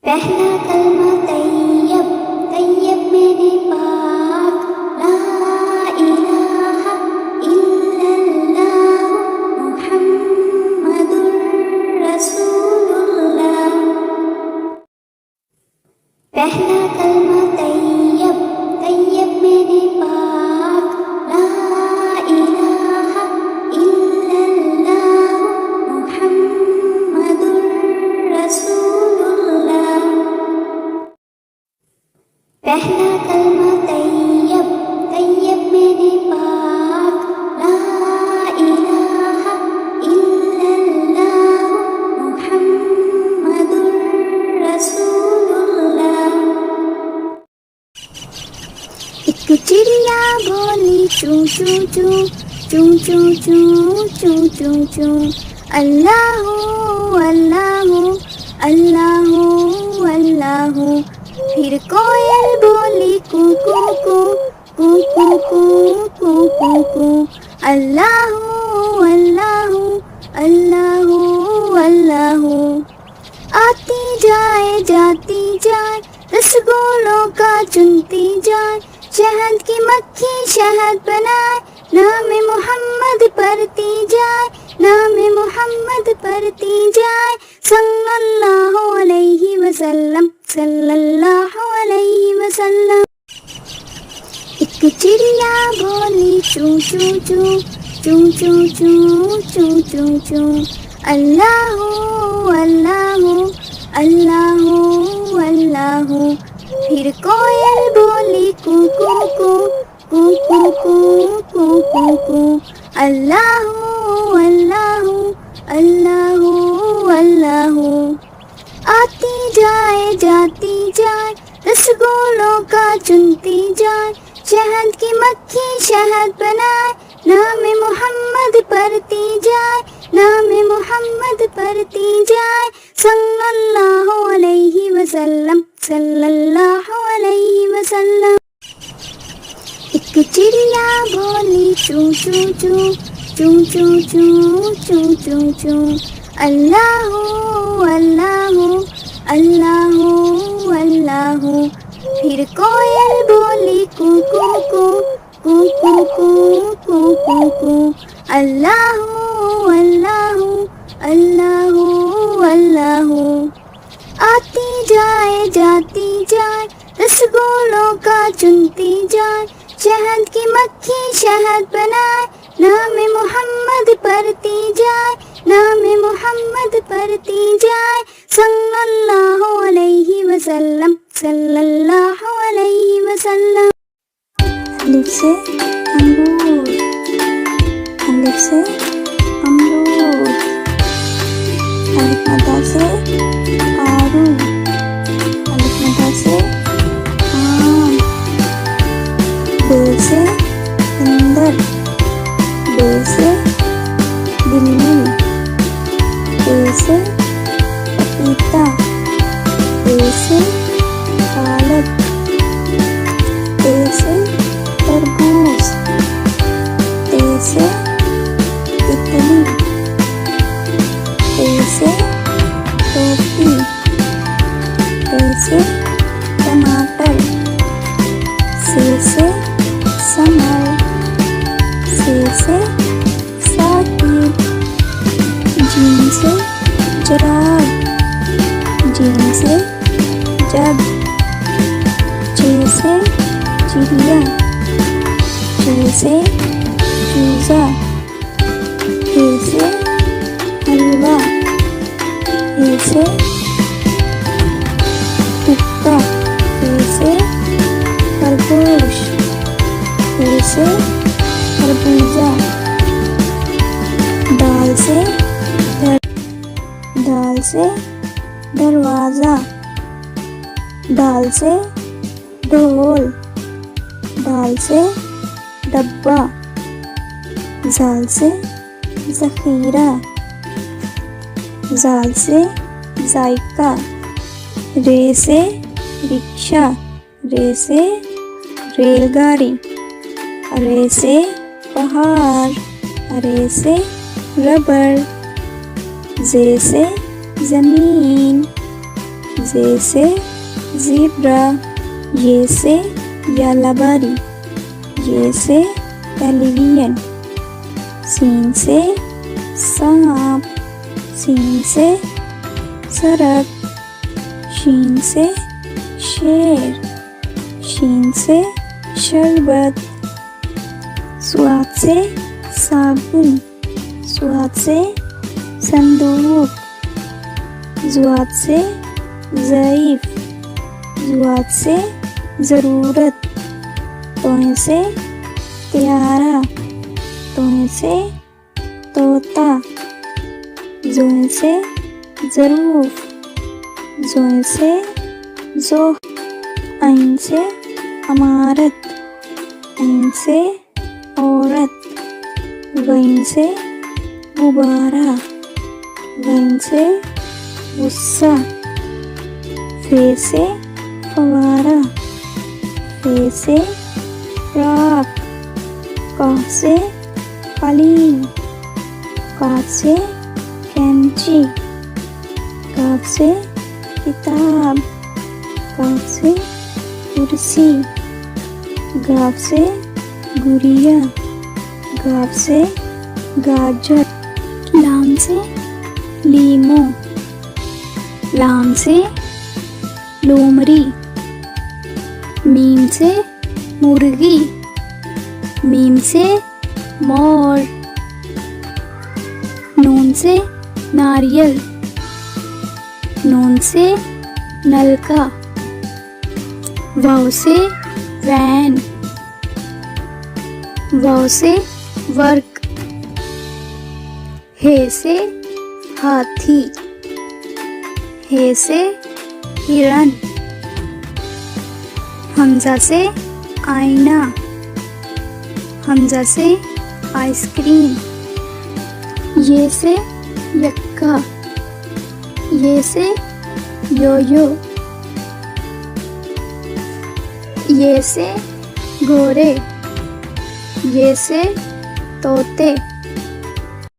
पहला कलमा तैयब तैयब मेरे पाक ला इलाहा इल्लल्लाह मुहम्मदुर रसूलुल्लाह। पहला कलमा तैयब तैयब मेरे पाक ला इलाहा इल्लल्लाह मुहम्मदुर रसूलुल्लाह। पहला कलमा तैयब तैयब मेरे पाक ला इलाहा इल्लल्लाह मुहम्मदुर रसूलुल्लाह। एक चिड़िया बोली चू चू चू चू चू चू चू चू चू अल्लाह अल्लाह अल्लाह अल्लाह। फिर कोयल बोली कू कू कू कू कू कू कू कू कू अल्लाह अल्लाह अल्लाह अल्लाह। आती जाए जाती जाए रसगुल्लों का चुनती जाए, शहद की मक्खी शहद बनाए, नाम मोहम्मद पढ़ती जाए, नाम मोहम्मद पढ़ती जाए। सल्लल्लाहु अलैहि वसल्लम सल्लल्लाहु अलैहि वसल्लम। एक चिड़िया बोली चू चू चू चू चू चू चू चू चू अल्लाह अल्लाह अल्लाह अल्लाह। फिर कोयल बोली कू कू कू कू कू कू कू कू कू अल्लाह अल्लाह अल्लाह अल्लाह। आती जाए जाती जाए रसगुल्लों का चुनती जाए, शहद की मक्खी शहद बनाए, नाम मोहम्मद पढ़ती जाए, नाम मोहम्मद पढ़ती जाए। सल्लल्लाहु अलैहि वसल्लम सल्लल्लाहु अलैहि वसल्लम। एक चिड़िया बोली चू चू चू चू चू चू चू चू चू अल्लाह अल्लाह अल्लाह अल्लाह। फिर कोयल बोली कू कू कू कू कू कू कू कू कू अल्लाह अल्लाह अल्लाह अल्लाह। आती जाए जाती जाए रसगुल्लों का चुनती जाए, शहद की मक्खी शहद बनाए, नाम मोहम्मद पढ़ती जाए, नाम मोहम्मद पढ़ती जाए। सल्लल्लाहु अलैहि वसल्लम सल्लल्लाहु अलैहि वसल्लम। अलिफ से अमरूद, अलिफ से अमरूद, अलिफ मद्दा से आरू, अलिफ मद्दा से आम, बेल से बंदर, बेल से बिल्ली, बेल से पपीता, बेल से पालक, बेल से तरबूज, बेल से तितली, बेल से टोपी, बेल से टमाटर, से समर, से साकिब, जीन से जराब, जीन से जग, जे से चिड़िया, जे से जूजा, हे से हलवा, हे से हुक्का, हे से खरगोश, हे से खरबूजा। दाल से दरवाज़ा, दाल से ढोल, दाल से डब्बा, जाल से ज़ख़ीरा, जाल से जायका, रे से रिक्शा, रे से रेलगाड़ी, रे से पहाड़, रे से रबड़, जे से ज़मीन, Z जे से ज़ेब्रा, ये से यालाबारी, ये से टेलीविजन, सीन से सांप, सीन से सड़क, शीन से शेर, शीन से शरबत, स्वाद से साबुन, स्वाद से संदूक, ज़ुआद से ज़ईफ़, ज़ुआद से ज़रूरत, तोहे से त्यारा, तोहे से तोता, ज़ोहे से ज़रूफ, ज़ोहे से ज़ो, ऐन से अमारत, ऐन से औरत, गैन से गुब्बारा, गैन से गुस्सा, फे से फवारा, फे से फ्रॉक, कफ से कालीन, काफ से कैंची, काफ से किताब, काफ से कुर्सी, गाफ से गुड़िया, गाफ से गाजर, लाम से लीमो, लाम से लोमड़ी, मीम से मुर्गी, मीम से मोर, नून से नारियल, नून से नलका, वाव से वैन, वाव से वर्क, हे से हाथी, हे से हिरन, हमजा से आईना, हमजा से आइसक्रीम, ये से यक्का, ये से योयो, ये से घोड़े, ये से तोते,